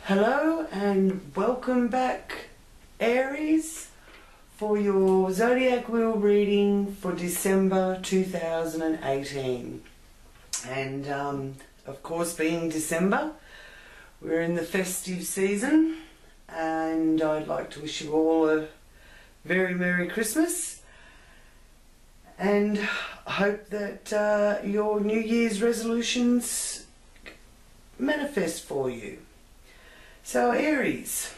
Hello and welcome back, Aries, for your zodiac wheel reading for December 2018. And of course, being December, we're in the festive season, and I'd like to wish you all a very Merry Christmas, and hope that your New Year's resolutions manifest for you. So Aries,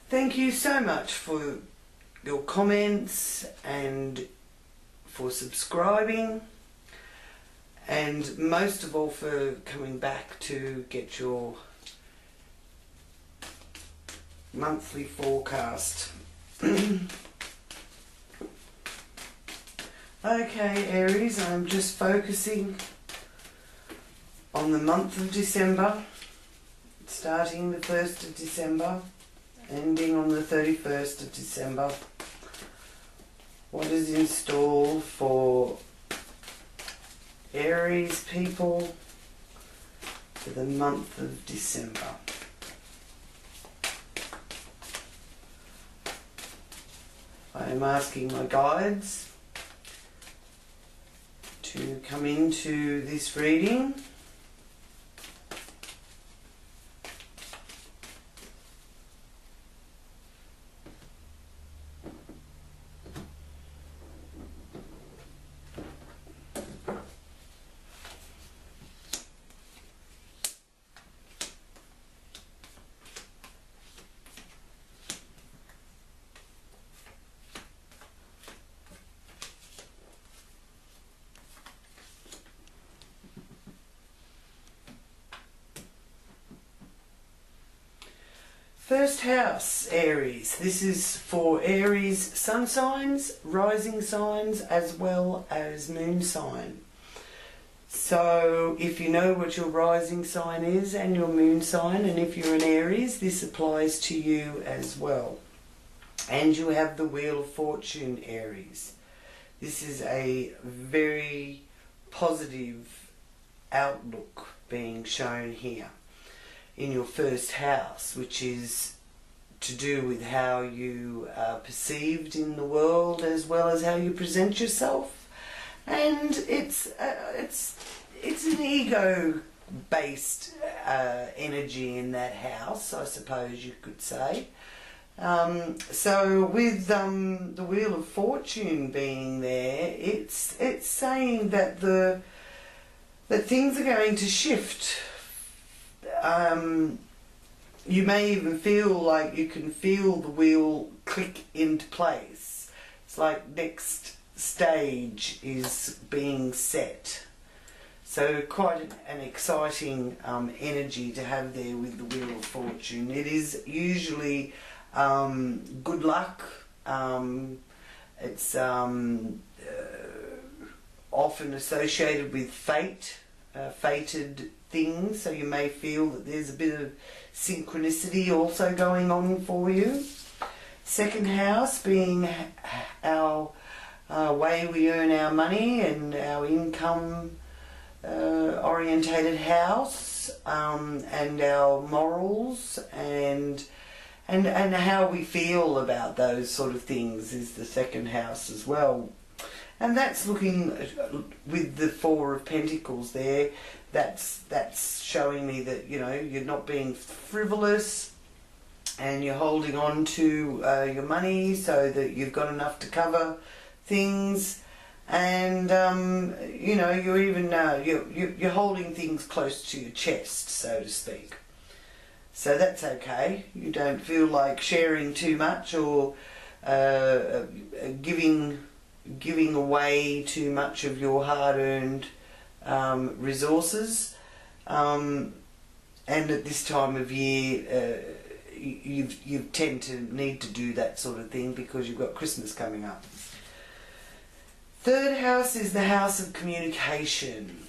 thank you so much for your comments and for subscribing, and most of all for coming back to get your monthly forecast. Okay Aries, I'm just focusing on the month of December, starting the 1st of December, ending on the 31st of December. What is in store for Aries people for the month of December? I am asking my guides to come into this reading. First house, Aries. This is for Aries sun signs, rising signs, as well as moon sign. So if you know what your rising sign is and your moon sign, and if you're an Aries, this applies to you as well. And you have the Wheel of Fortune, Aries. This is a very positive outlook being shown here in your first house, which is to do with how you are perceived in the world as well as how you present yourself. And it's an ego-based energy in that house, I suppose you could say. So with the Wheel of Fortune being there, it's saying that that things are going to shift. You may even feel like you can feel the wheel click into place. It's like next stage is being set. So quite an exciting energy to have there with the Wheel of Fortune. It is usually good luck. It's often associated with fate, fated things, so you may feel that there's a bit of synchronicity also going on for you. Second house being our way we earn our money and our income orientated house, and our morals and how we feel about those sort of things is the second house as well. And that's looking with the Four of Pentacles there. That's showing me that, you know, you're not being frivolous and you're holding on to your money so that you've got enough to cover things, and you know, you're even you're holding things close to your chest, so to speak. So that's okay. You don't feel like sharing too much or giving away too much of your hard-earned resources, and at this time of year you tend to need to do that sort of thing because you've got Christmas coming up. Third house is the house of communication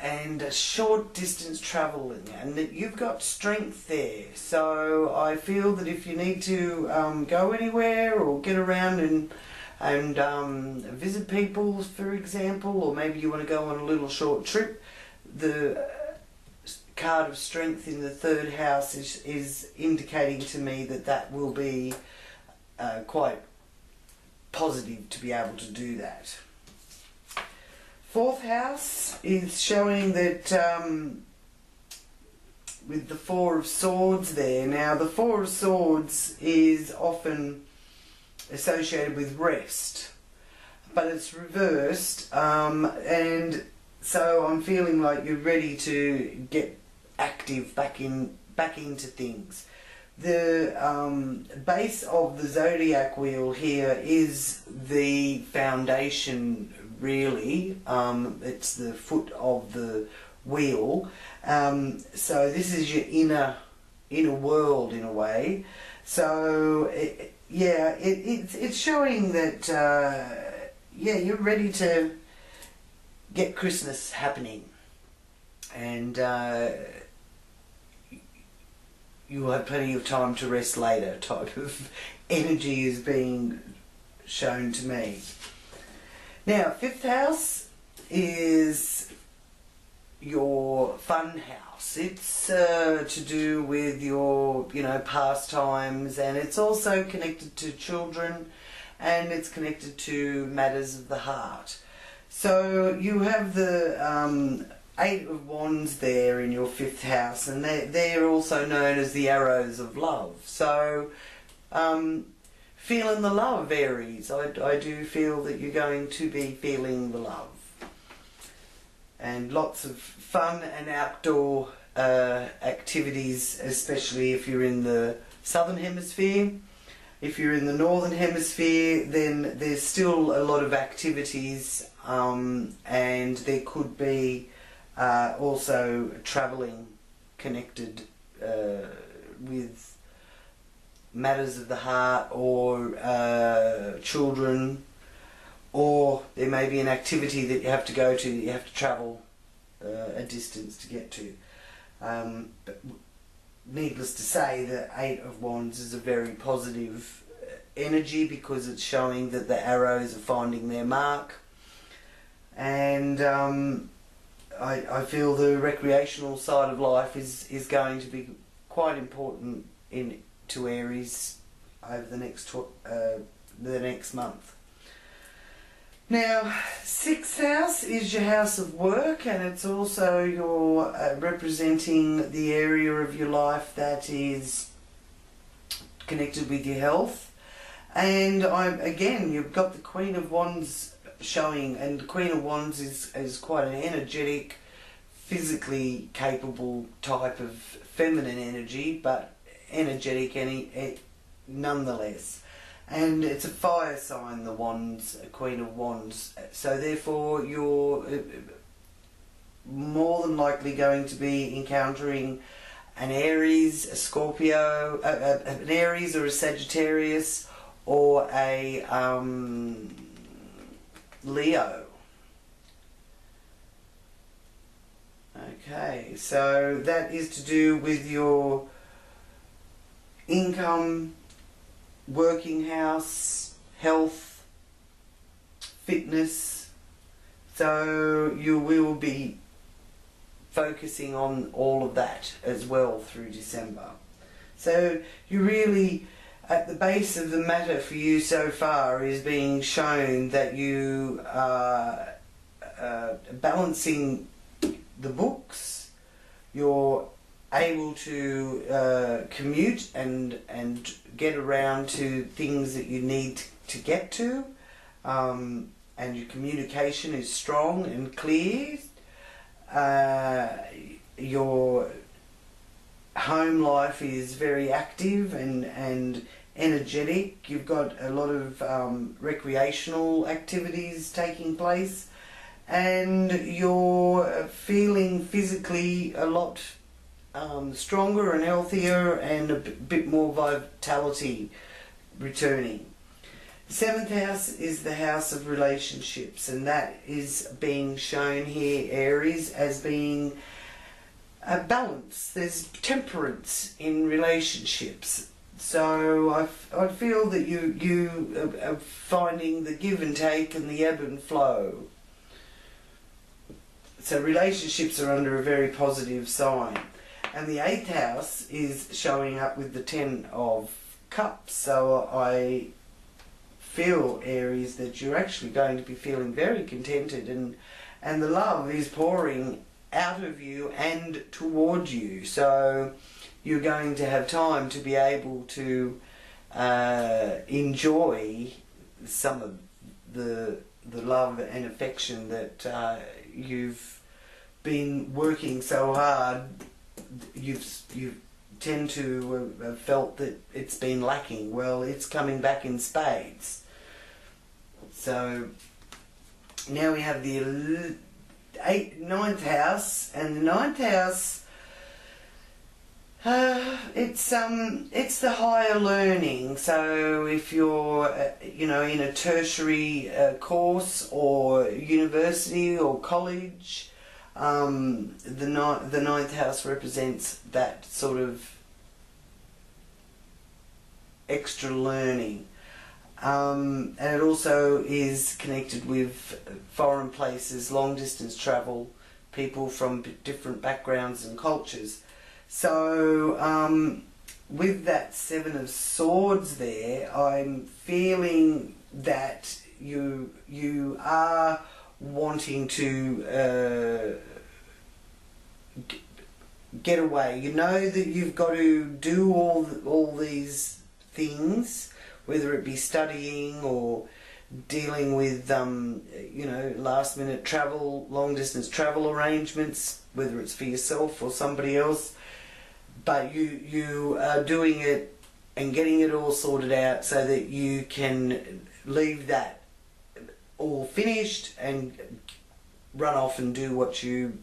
and a short distance travelling, and that you've got strength there. So I feel that if you need to go anywhere or get around and visit people, for example, or maybe you want to go on a little short trip, the card of strength in the third house is indicating to me that that will be quite positive to be able to do that. Fourth house is showing that with the Four of Swords there. Now the Four of Swords is often associated with rest, but it's reversed, and so I'm feeling like you're ready to get active back into things. The base of the zodiac wheel here is the foundation, really. It's the foot of the wheel. So this is your inner world in a way. So it's showing that you're ready to get Christmas happening, and you'll have plenty of time to rest later type of energy is being shown to me. Now, fifth house is your fun house. It's to do with your, pastimes, and it's also connected to children, and it's connected to matters of the heart. So you have the Eight of Wands there in your fifth house, and they're also known as the arrows of love. So feeling the love, Aries. I do feel that you're going to be feeling the love. And lots of fun and outdoor activities, especially if you're in the southern hemisphere. If you're in the northern hemisphere, then there's still a lot of activities, and there could be also travelling connected with matters of the heart, or children, or there may be an activity that you have to go to that you have to travel a distance to get to. But needless to say, the Eight of Wands is a very positive energy, because it's showing that the arrows are finding their mark, and I feel the recreational side of life is going to be quite important to Aries over the next month. Now, sixth house is your house of work, and it's also your representing the area of your life that is connected with your health. And again, you've got the Queen of Wands showing, and the Queen of Wands is quite an energetic, physically capable type of feminine energy, but energetic nonetheless. And it's a fire sign, the Wands, Queen of Wands. So therefore you're more than likely going to be encountering an Aries, a Scorpio, an Aries or a Sagittarius, or a Leo. Okay, so that is to do with your income, working house, health, fitness. So you will be focusing on all of that as well through December. So you really, at the base of the matter for you so far, is being shown that you are balancing the books. You're able to commute and get around to things that you need to get to, and your communication is strong and clear. Your home life is very active and energetic. You've got a lot of recreational activities taking place, and you're feeling physically a lot stronger and healthier, and a bit more vitality returning. The seventh house is the house of relationships, and that is being shown here, Aries, as being a balance. There's temperance in relationships. So I feel that you are finding the give and take and the ebb and flow. So relationships are under a very positive sign. And the 8th house is showing up with the 10 of Cups. So I feel, Aries, that you're actually going to be feeling very contented, and the love is pouring out of you and toward you. So you're going to have time to be able to enjoy some of the love and affection that you've been working so hard. You tend to have felt that it's been lacking. Well, it's coming back in spades. So now we have the 9th house, and the 9th house, it's the higher learning. So if you're in a tertiary course or university or college, the 9th house represents that sort of extra learning. And it also is connected with foreign places, long distance travel, people from different backgrounds and cultures. So with that 7 of Swords there, I'm feeling that you are wanting to get away. You know that you've got to do all these things, whether it be studying or dealing with last minute travel, long distance travel arrangements, whether it's for yourself or somebody else, but you are doing it and getting it all sorted out so that you can leave that all finished and run off and do what you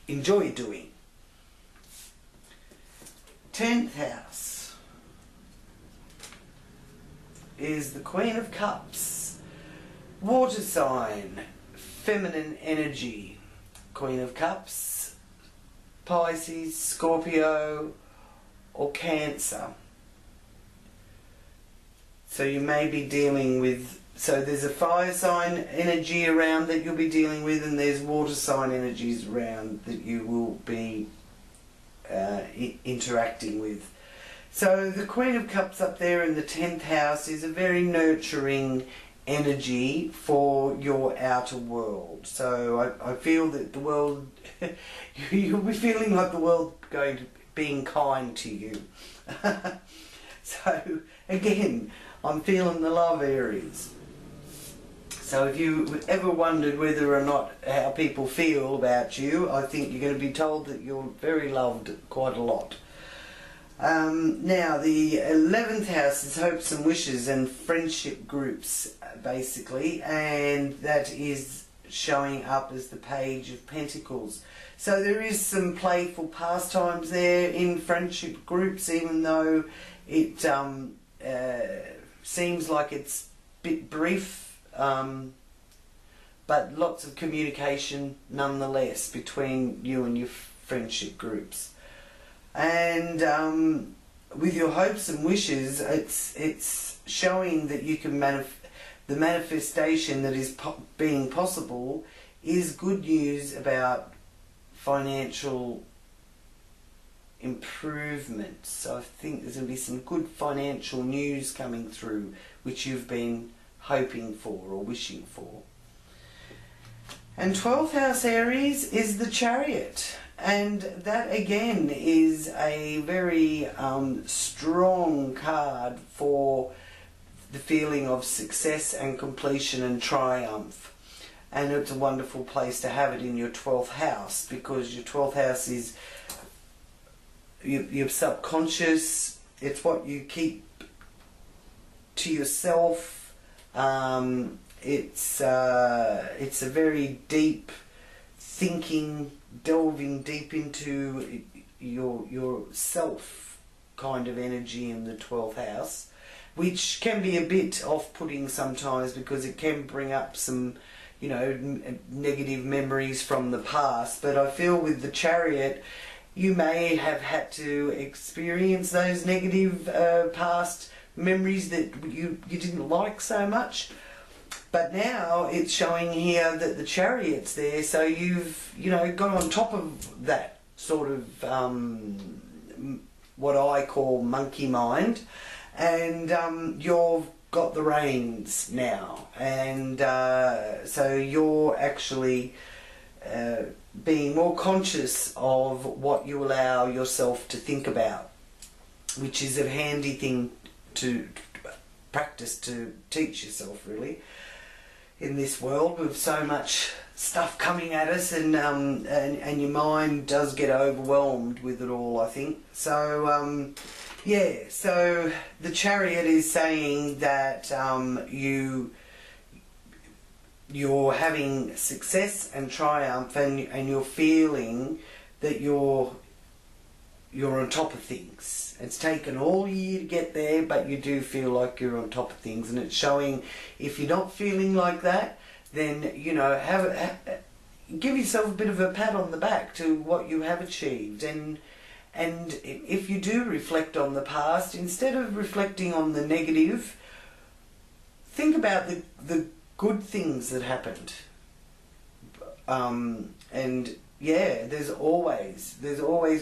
enjoy doing. 10th house is the Queen of Cups, water sign, feminine energy. Queen of Cups, Pisces, Scorpio or Cancer. So you may be dealing with, so there's a fire sign energy around that you'll be dealing with, and there's water sign energies around that you will be interacting with. So the Queen of Cups up there in the 10th house is a very nurturing energy for your outer world. So I feel that the world, you'll be feeling like the world being kind to you. So again, I'm feeling the love, Aries. So if you ever wondered whether or not how people feel about you, I think you're going to be told that you're very loved quite a lot. Now the 11th house is hopes and wishes and friendship groups, basically, and that is showing up as the Page of Pentacles. So there is some playful pastimes there in friendship groups, even though it seems like it's a bit brief, but lots of communication nonetheless between you and your friendship groups. And with your hopes and wishes, it's showing that you can the manifestation that is being possible is good news about financial improvement. So I think there's going to be some good financial news coming through which you've been hoping for or wishing for. And 12th house, Aries, is the Chariot. And that again is a very strong card for the feeling of success and completion and triumph. And it's a wonderful place to have it in your 12th house, because your 12th house is your subconscious. It's what you keep to yourself. It's a very deep thinking, delving deep into your self kind of energy in the 12th house, which can be a bit off-putting sometimes because it can bring up some, negative memories from the past. But I feel with the Chariot, you may have had to experience those negative past memories that you didn't like so much. But now it's showing here that the Chariot's there, so you've, you know, got on top of that sort of what I call monkey mind, and you've got the reins now, and so you're actually being more conscious of what you allow yourself to think about, which is a handy thing to practice, to teach yourself, really, in this world with so much stuff coming at us, and your mind does get overwhelmed with it all, I think. So yeah, so the Chariot is saying that you're having success and triumph, and you're feeling that you're on top of things. It's taken all year to get there, but you do feel like you're on top of things, and it's showing. If you're not feeling like that, then, you know, give yourself a bit of a pat on the back to what you have achieved, and if you do reflect on the past, instead of reflecting on the negative, think about the good things that happened. And yeah, there's always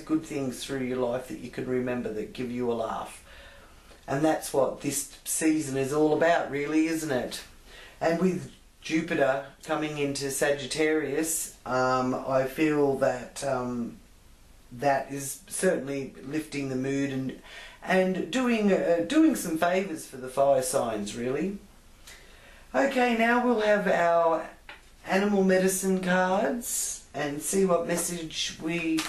good things through your life that you can remember that give you a laugh. And that's what this season is all about, really, isn't it? And with Jupiter coming into Sagittarius, I feel that that is certainly lifting the mood and doing some favours for the fire signs, really. Okay, now we'll have our animal medicine cards and see what message we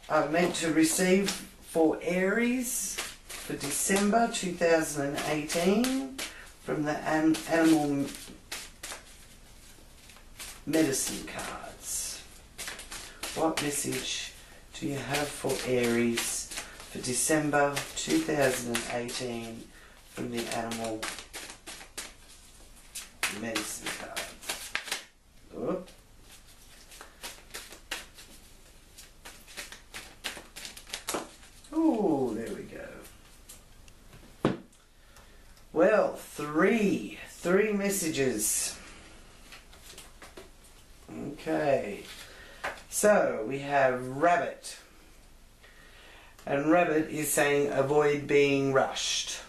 are meant to receive for Aries for December 2018 from the animal medicine cards. What message do you have for Aries for December 2018 from the animal medicine cards? Oh. Oh, there we go. Well, three messages. Okay, so we have Rabbit, and Rabbit is saying avoid being rushed.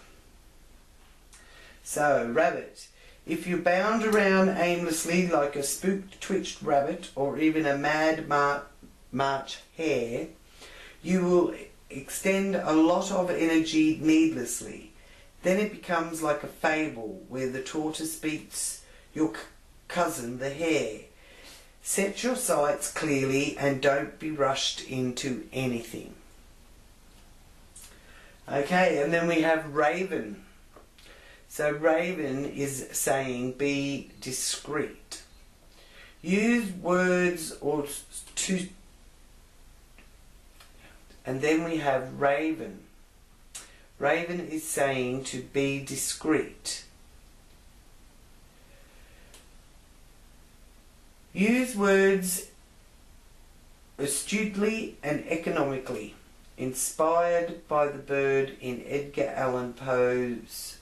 So Rabbit, if you bound around aimlessly like a spooked twitched rabbit or even a mad March hare, you will extend a lot of energy needlessly. Then it becomes like a fable where the tortoise beats your cousin the hare. Set your sights clearly and don't be rushed into anything. Okay, and then we have Raven. So Raven is saying be discreet. Use words or to... And then we have Raven. Raven is saying to be discreet. Use words astutely and economically, inspired by the bird in Edgar Allan Poe's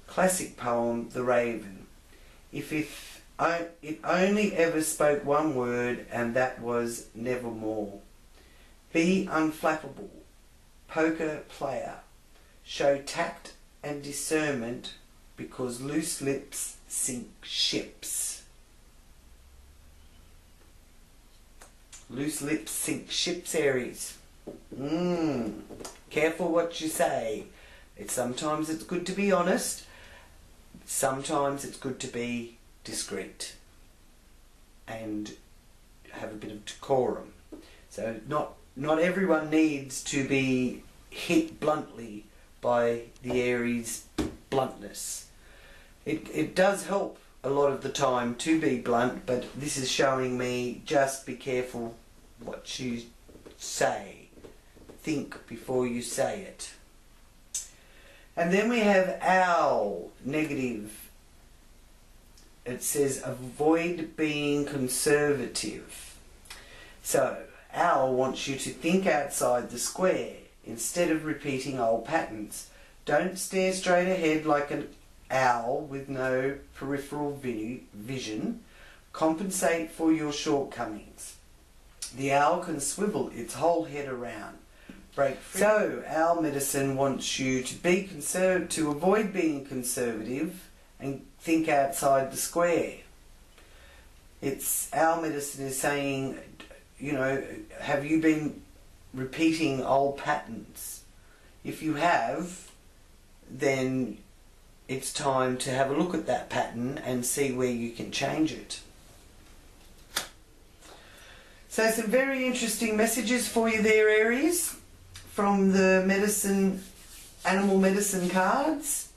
classic poem, The Raven. If it only ever spoke one word, and that was nevermore. Be unflappable, poker player. Show tact and discernment, because loose lips sink ships. Loose lips sink ships, Aries. Careful what you say. Sometimes it's good to be honest. Sometimes it's good to be discreet and have a bit of decorum. So not everyone needs to be hit bluntly by the Aries bluntness. It does help a lot of the time to be blunt, but this is showing me just be careful what you say. Think before you say it. And then we have Owl, negative. It says avoid being conservative. So Owl wants you to think outside the square instead of repeating old patterns. Don't stare straight ahead like an owl with no peripheral vision, compensate for your shortcomings. The owl can swivel its whole head around. Break free. So, owl medicine wants you to avoid being conservative and think outside the square. Owl medicine is saying, you know, have you been repeating old patterns? If you have, then it's time to have a look at that pattern and see where you can change it. So some very interesting messages for you there, Aries, from the animal medicine cards.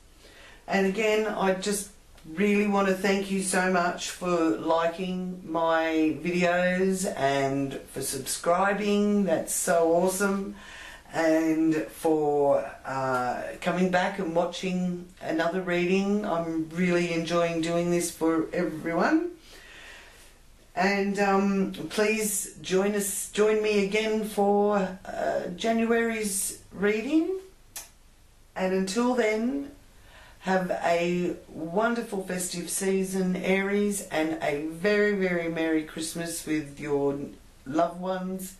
And again, I just really want to thank you so much for liking my videos and for subscribing. That's so awesome. And for coming back and watching another reading. I'm really enjoying doing this for everyone. And please join me again for January's reading. And until then, have a wonderful festive season, Aries, and a very, very Merry Christmas with your loved ones,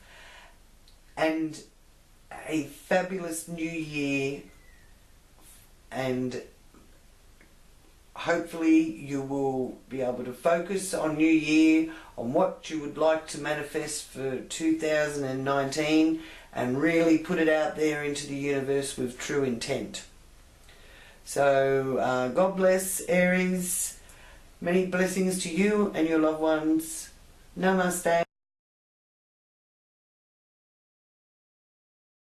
and a fabulous New Year. And hopefully you will be able to focus on New Year, on what you would like to manifest for 2019, and really put it out there into the universe with true intent. So God bless, Aries. Many blessings to you and your loved ones. Namaste.